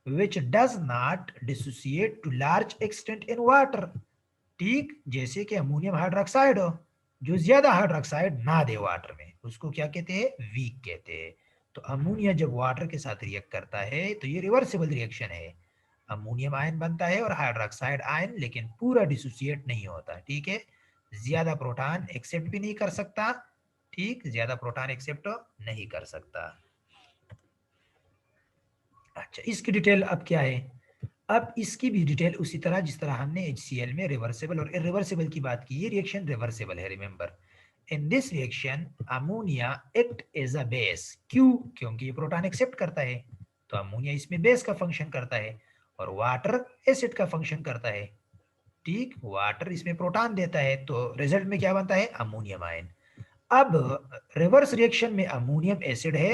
which does not dissociate to large extent in water. ठीक, जैसे कि अमोनियम हाइड्रोक्साइड हो, जो ज्यादा हाइड्रोक्साइड ना दे वाटर में, उसको क्या कहते हैं, वीक कहते हैं। तो अमोनिया जब वाटर के साथ रिएक्ट करता है तो ये रिवर्सिबल रिएक्शन है, अमोनियम आयन बनता है और हाइड्रोक्साइड आयन, लेकिन पूरा डिसोसिएट नहीं होता। ठीक है, ज्यादा प्रोटॉन एक्सेप्ट भी नहीं कर सकता। ठीक, ज्यादा प्रोटॉन एक्सेप्ट नहीं कर सकता। अच्छा, इसकी डिटेल अब क्या है, अब इसकी भी डिटेल उसी तरह जिस तरह हमने HCl में रिवर्सिबल और इरिवर्सिबल की बात की। ये रिएक्शन रिवर्सिबल है, remember. In this reaction ammonia act as a base. क्यों, क्योंकि ये प्रोटॉन एक्सेप्ट करता है, तो अमोनिया इसमें बेस का फंक्शन करता है और वाटर एसिड का फंक्शन करता है। ठीक, वाटर इसमें प्रोटॉन देता है, तो रिजल्ट में क्या बनता है, अमोनियम आयन। अब रिवर्स रिएक्शन में अमोनियम एसिड है,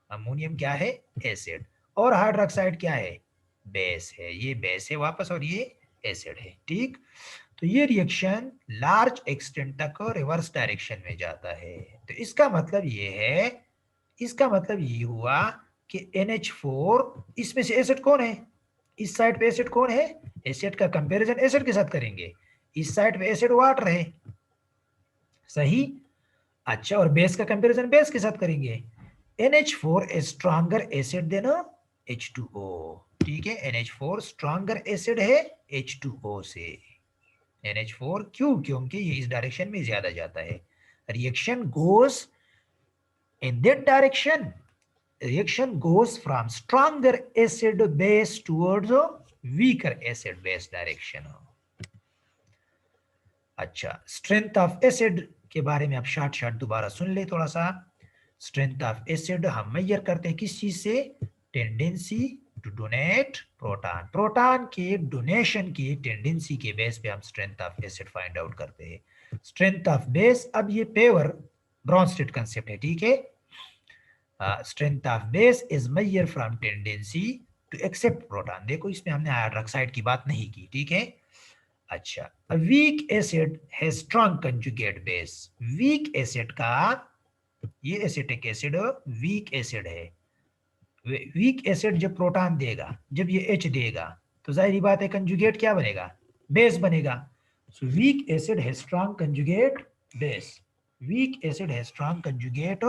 अमोनियम क्या है, एसिड, और हाइड्रोक्साइड क्या है, बेस है। ये बेस है वापस और ये एसिड है। ठीक, तो ये रिएक्शन लार्ज एक्सटेंट तक रिवर्स डायरेक्शन में जाता है। तो इसका मतलब ये है, इसका मतलब ये हुआ कि NH4, इसमें से एसिड कौन है, इस साइड पे एसिड कौन है, एसिड का कंपैरिजन एसिड के साथ करेंगे, इस साइड पे एसिड वाटर है, सही। अच्छा, और बेस का कंपैरिजन बेस के साथ करेंगे, NH4 स्ट्रॉन्गर एसिड देना H2O। ठीक है, NH4 स्ट्रॉन्गर एसिड है H2O से। NH4 क्यों, क्योंकि ये इस डायरेक्शन में ज्यादा जाता है। Reaction goes in that direction, reaction goes from stronger acid base towards a weaker acid base direction। अच्छा, स्ट्रेंथ ऑफ एसिड के बारे में अब शॉर्ट शॉर्ट दोबारा सुन ले थोड़ा सा। स्ट्रेंथ ऑफ एसिड हम मेजर करते हैं किस चीज से, tendency to donate proton, proton के डोनेशन की टेंडेंसी के बेस पे हम strength of acid find out करते हैं। स्ट्रेंथ ऑफ बेस, अब ये पेवर ब्रॉन्स्टेड कंसेप्ट है। ठीक है, strength of base is measure from tendency to accept proton. देखो इसमें हमने हाइड्रोक्साइड की बात नहीं की। ठीक है, अच्छा, वीक एसिड है strong conjugate base. Weak acid का, ये एसिटिक एसिड वीक एसिड है। वीक एसिड जब प्रोटॉन देगा, जब ये H देगा, तो जाहिर बात है कंजुगेट क्या बनेगा, बेस बनेगा। सो वीक एसिड है strong conjugate base, weak acid है strong conjugate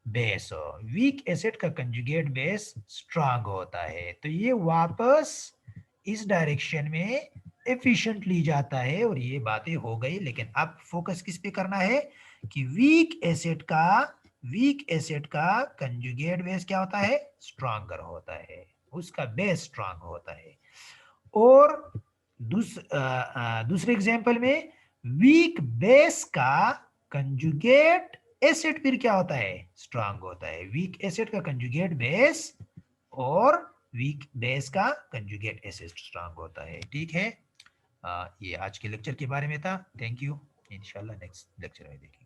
base. Weak acid का कंजुगेट बेस स्ट्रांग होता है, तो ये वापस इस डायरेक्शन में एफिशिएंटली जाता है। और ये बातें हो गई, लेकिन अब फोकस किस पे करना है कि वीक एसिड का कंजुगेट बेस क्या होता है, स्ट्रांगर होता है, उसका बेस स्ट्रांग होता है। और दूसरे एग्जांपल में वीक बेस का कंजुगेट एसिड फिर क्या होता है, स्ट्रांग होता है। वीक एसिड का कंजुगेट बेस और वीक बेस का कंजुगेट एसिड स्ट्रांग होता है। ठीक है, ये आज के लेक्चर के बारे में था। थैंक यू, इंशाल्लाह नेक्स्ट लेक्चर में देखेंगे।